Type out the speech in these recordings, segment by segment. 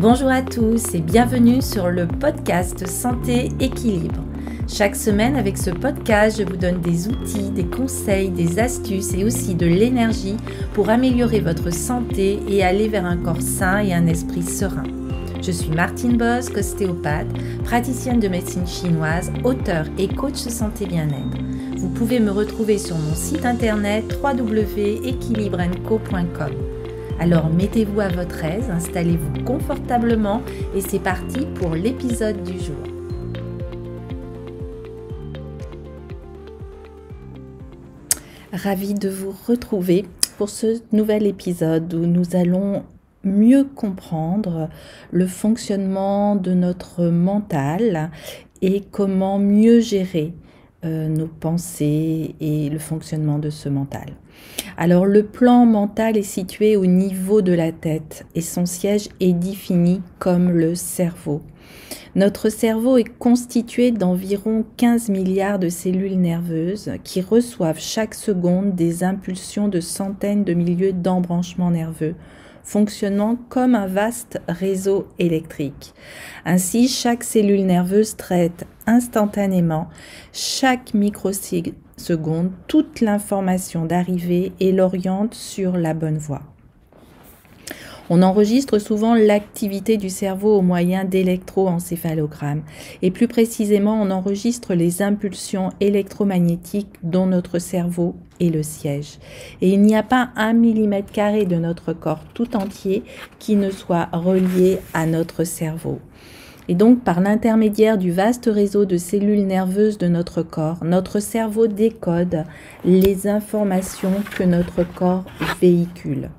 Bonjour à tous et bienvenue sur le podcast Santé Équilibre. Chaque semaine avec ce podcast, je vous donne des outils, des conseils, des astuces et aussi de l'énergie pour améliorer votre santé et aller vers un corps sain et un esprit serein. Je suis Martine Bosque, ostéopathe, praticienne de médecine chinoise, auteure et coach santé bien-être. Vous pouvez me retrouver sur mon site internet www.equilibrenco.com. Alors mettez-vous à votre aise, installez-vous confortablement et c'est parti pour l'épisode du jour. Ravie de vous retrouver pour ce nouvel épisode où nous allons mieux comprendre le fonctionnement de notre mental et comment mieux gérer nos pensées et le fonctionnement de ce mental. Alors le plan mental est situé au niveau de la tête et son siège est défini comme le cerveau. Notre cerveau est constitué d'environ 15 milliards de cellules nerveuses qui reçoivent chaque seconde des impulsions de centaines de milliers d'embranchements nerveux, fonctionnant comme un vaste réseau électrique. Ainsi, chaque cellule nerveuse traite instantanément, chaque microseconde, toute l'information d'arrivée et l'oriente sur la bonne voie. On enregistre souvent l'activité du cerveau au moyen d'électroencéphalogrammes et plus précisément on enregistre les impulsions électromagnétiques dont notre cerveau est le siège. Et il n'y a pas 1 mm² de notre corps tout entier qui ne soit relié à notre cerveau. Et donc, par l'intermédiaire du vaste réseau de cellules nerveuses de notre corps, notre cerveau décode les informations que notre corps véhicule.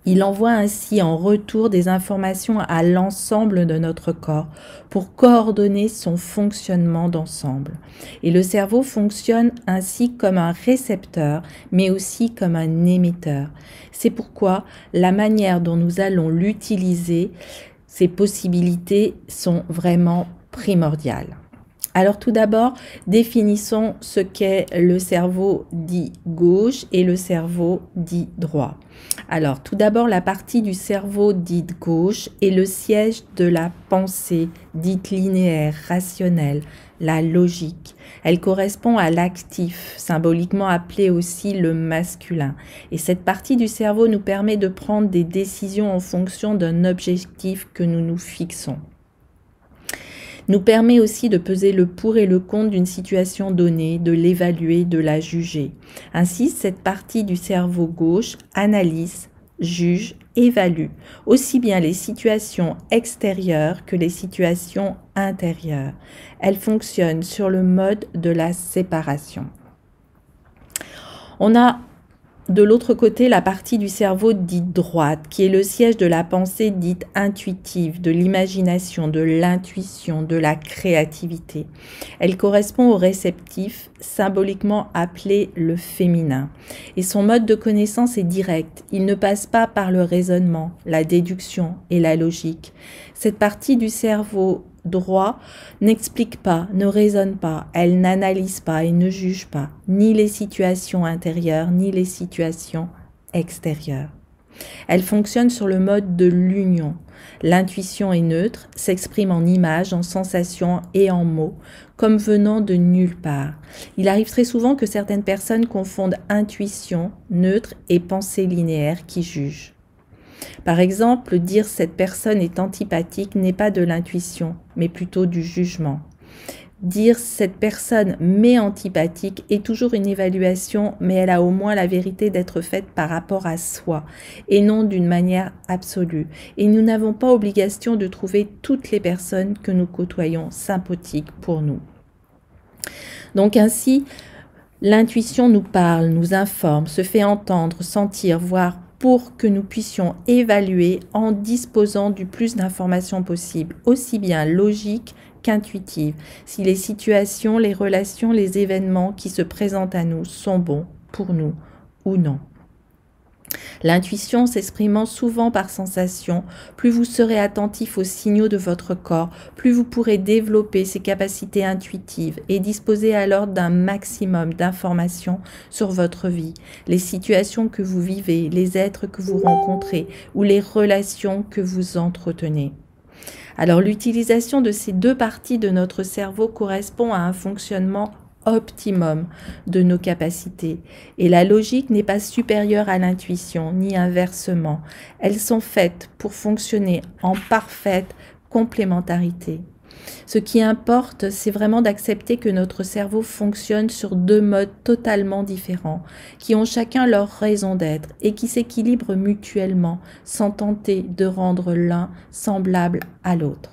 Il envoie ainsi en retour des informations à l'ensemble de notre corps pour coordonner son fonctionnement d'ensemble. Et le cerveau fonctionne ainsi comme un récepteur, mais aussi comme un émetteur. C'est pourquoi la manière dont nous allons l'utiliser, ces possibilités sont vraiment primordiales. Alors tout d'abord, définissons ce qu'est le cerveau dit gauche et le cerveau dit droit. Alors tout d'abord, la partie du cerveau dite gauche est le siège de la pensée dite linéaire, rationnelle, la logique. Elle correspond à l'actif, symboliquement appelé aussi le masculin. Et cette partie du cerveau nous permet de prendre des décisions en fonction d'un objectif que nous nous fixons. Nous permet aussi de peser le pour et le contre d'une situation donnée, de l'évaluer, de la juger. Ainsi, cette partie du cerveau gauche analyse, juge, évalue aussi bien les situations extérieures que les situations intérieures. Elle fonctionne sur le mode de la séparation. On a de l'autre côté, la partie du cerveau dite droite, qui est le siège de la pensée dite intuitive, de l'imagination, de l'intuition, de la créativité. Elle correspond au réceptif, symboliquement appelé le féminin. Et son mode de connaissance est direct. Il ne passe pas par le raisonnement, la déduction et la logique. Cette partie du cerveau droit n'explique pas, ne raisonne pas, elle n'analyse pas et ne juge pas, ni les situations intérieures, ni les situations extérieures. Elle fonctionne sur le mode de l'union. L'intuition est neutre, s'exprime en images, en sensations et en mots, comme venant de nulle part. Il arrive très souvent que certaines personnes confondent intuition, neutre et pensée linéaire qui juge. Par exemple, dire cette personne est antipathique n'est pas de l'intuition, mais plutôt du jugement. Dire cette personne m'est antipathique est toujours une évaluation, mais elle a au moins la vérité d'être faite par rapport à soi et non d'une manière absolue. Et nous n'avons pas obligation de trouver toutes les personnes que nous côtoyons sympathiques pour nous. Donc ainsi, l'intuition nous parle, nous informe, se fait entendre, sentir, voir, pour que nous puissions évaluer en disposant du plus d'informations possible, aussi bien logiques qu'intuitives, si les situations, les relations, les événements qui se présentent à nous sont bons pour nous ou non. L'intuition s'exprimant souvent par sensation, plus vous serez attentif aux signaux de votre corps, plus vous pourrez développer ces capacités intuitives et disposer alors d'un maximum d'informations sur votre vie, les situations que vous vivez, les êtres que vous rencontrez ou les relations que vous entretenez. Alors l'utilisation de ces deux parties de notre cerveau correspond à un fonctionnement optimum de nos capacités. Et la logique n'est pas supérieure à l'intuition, ni inversement. Elles sont faites pour fonctionner en parfaite complémentarité. Ce qui importe, c'est vraiment d'accepter que notre cerveau fonctionne sur deux modes totalement différents, qui ont chacun leur raison d'être et qui s'équilibrent mutuellement, sans tenter de rendre l'un semblable à l'autre.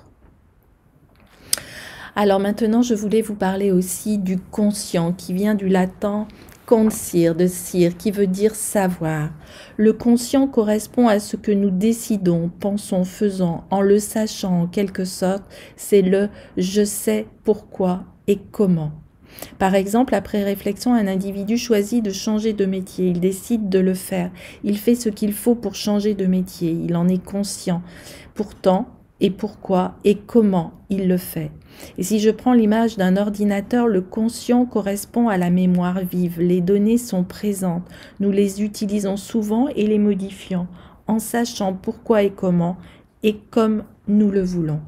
Alors maintenant, je voulais vous parler aussi du conscient qui vient du latin conscire, de cire, qui veut dire savoir. Le conscient correspond à ce que nous décidons, pensons, faisons, en le sachant en quelque sorte. C'est le « je sais pourquoi et comment ». Par exemple, après réflexion, un individu choisit de changer de métier, il décide de le faire, il fait ce qu'il faut pour changer de métier, il en est conscient. Pourtant, et pourquoi et comment il le fait. Et si je prends l'image d'un ordinateur, le conscient correspond à la mémoire vive. Les données sont présentes. Nous les utilisons souvent et les modifions en sachant pourquoi et comment et comme nous le voulons.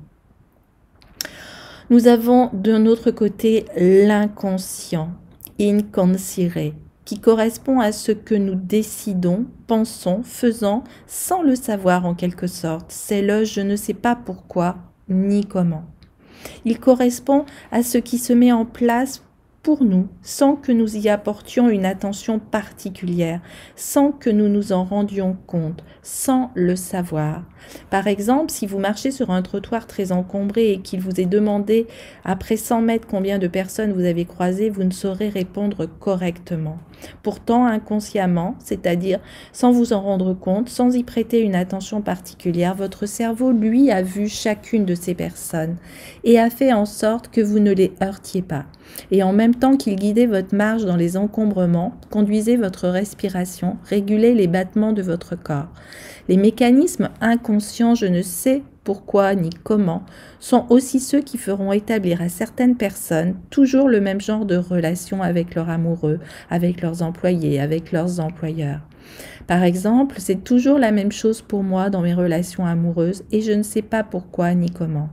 Nous avons d'un autre côté l'inconscient, inconscire, qui correspond à ce que nous décidons, pensons, faisons, sans le savoir en quelque sorte. C'est le « je ne sais pas pourquoi ni comment ». Il correspond à ce qui se met en place pour nous, sans que nous y apportions une attention particulière, sans que nous nous en rendions compte, sans le savoir. Par exemple, si vous marchez sur un trottoir très encombré et qu'il vous est demandé après 100 mètres combien de personnes vous avez croisées, vous ne saurez répondre correctement. Pourtant, inconsciemment, c'est-à-dire sans vous en rendre compte, sans y prêter une attention particulière, votre cerveau, lui, a vu chacune de ces personnes et a fait en sorte que vous ne les heurtiez pas. Et en même temps qu'il guidait votre marche dans les encombrements, conduisait votre respiration, régulait les battements de votre corps. Les mécanismes inconscients, je ne sais pourquoi ni comment, sont aussi ceux qui feront établir à certaines personnes toujours le même genre de relation avec leurs amoureux, avec leurs employés, avec leurs employeurs. Par exemple, c'est toujours la même chose pour moi dans mes relations amoureuses et je ne sais pas pourquoi ni comment.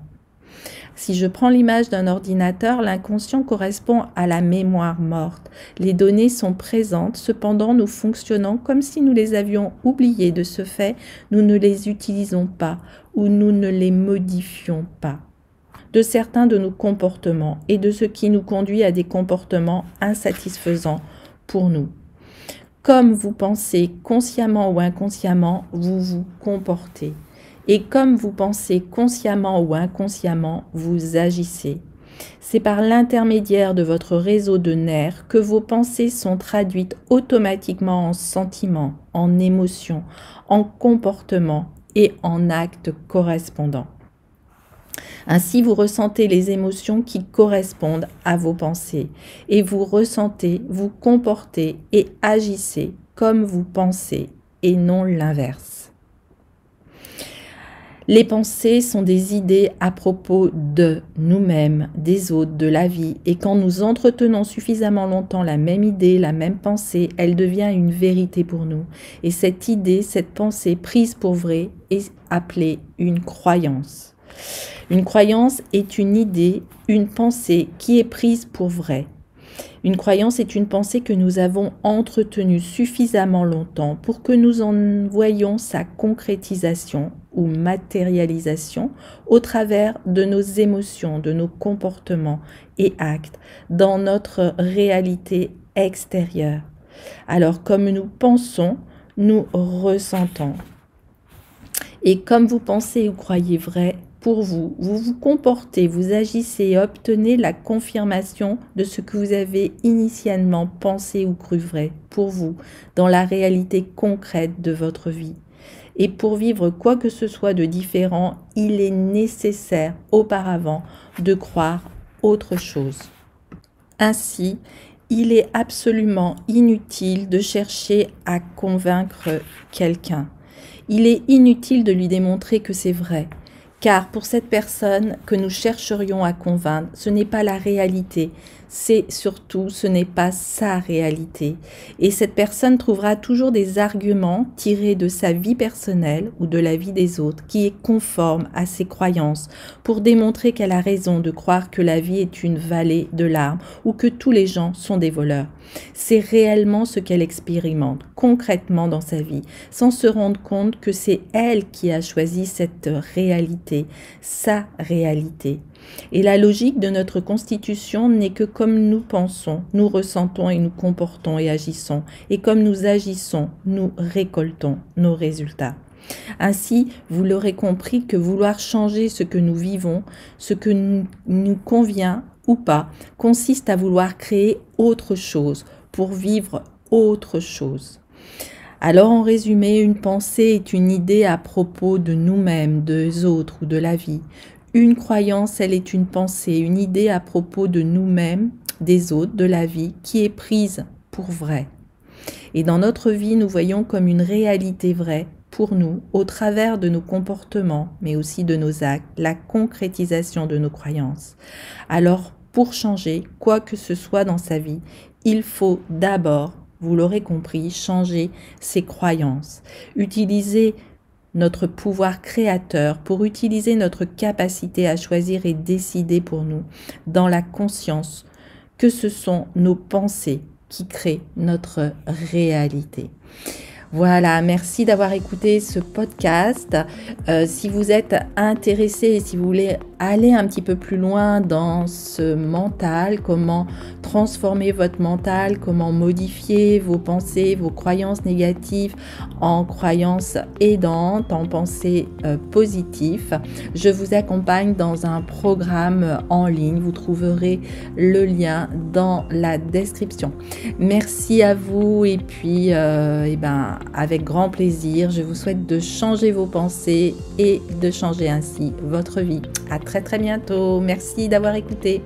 Si je prends l'image d'un ordinateur, l'inconscient correspond à la mémoire morte. Les données sont présentes, cependant nous fonctionnons comme si nous les avions oubliées. De ce fait, nous ne les utilisons pas ou nous ne les modifions pas de certains de nos comportements et de ce qui nous conduit à des comportements insatisfaisants pour nous. Comme vous pensez consciemment ou inconsciemment, vous vous comportez. Et comme vous pensez consciemment ou inconsciemment, vous agissez. C'est par l'intermédiaire de votre réseau de nerfs que vos pensées sont traduites automatiquement en sentiments, en émotions, en comportements et en actes correspondants. Ainsi, vous ressentez les émotions qui correspondent à vos pensées et vous ressentez, vous comportez et agissez comme vous pensez et non l'inverse. Les pensées sont des idées à propos de nous-mêmes, des autres, de la vie. Et quand nous entretenons suffisamment longtemps la même idée, la même pensée, elle devient une vérité pour nous. Et cette idée, cette pensée prise pour vraie est appelée une croyance. Une croyance est une idée, une pensée qui est prise pour vraie. Une croyance est une pensée que nous avons entretenue suffisamment longtemps pour que nous en voyions sa concrétisation ou matérialisation au travers de nos émotions, de nos comportements et actes dans notre réalité extérieure. Alors, comme nous pensons, nous ressentons. Et comme vous pensez ou croyez vrai, pour vous, vous vous comportez, vous agissez et obtenez la confirmation de ce que vous avez initialement pensé ou cru vrai pour vous dans la réalité concrète de votre vie. Et pour vivre quoi que ce soit de différent, il est nécessaire auparavant de croire autre chose. Ainsi, Il est absolument inutile de chercher à convaincre quelqu'un. Il est inutile de lui démontrer que c'est vrai, car pour cette personne que nous chercherions à convaincre, ce n'est pas la réalité, ce n'est pas sa réalité. Et cette personne trouvera toujours des arguments tirés de sa vie personnelle ou de la vie des autres qui est conforme à ses croyances pour démontrer qu'elle a raison de croire que la vie est une vallée de larmes ou que tous les gens sont des voleurs. C'est réellement ce qu'elle expérimente concrètement dans sa vie, sans se rendre compte que c'est elle qui a choisi cette réalité, sa réalité. Et la logique de notre constitution n'est que comme nous pensons, nous ressentons et nous comportons et agissons. Et comme nous agissons, nous récoltons nos résultats. Ainsi, vous l'aurez compris que vouloir changer ce que nous vivons, ce que nous convient ou pas, consiste à vouloir créer autre chose pour vivre autre chose. Alors en résumé, une pensée est une idée à propos de nous-mêmes, des autres ou de la vie. Une croyance, elle est une pensée, une idée à propos de nous-mêmes, des autres, de la vie, qui est prise pour vrai. Et dans notre vie, nous voyons comme une réalité vraie, pour nous, au travers de nos comportements, mais aussi de nos actes, la concrétisation de nos croyances. Alors, pour changer quoi que ce soit dans sa vie, il faut d'abord, vous l'aurez compris, changer ses croyances, utiliser notre pouvoir créateur pour utiliser notre capacité à choisir et décider pour nous dans la conscience que ce sont nos pensées qui créent notre réalité. Voilà, merci d'avoir écouté ce podcast. Si vous êtes intéressé et si vous voulez aller un petit peu plus loin dans ce mental, comment transformer votre mental, comment modifier vos pensées, vos croyances négatives en croyances aidantes, en pensées positives, je vous accompagne dans un programme en ligne. Vous trouverez le lien dans la description. Merci à vous et puis avec grand plaisir, je vous souhaite de changer vos pensées et de changer ainsi votre vie. À très très bientôt. Merci d'avoir écouté.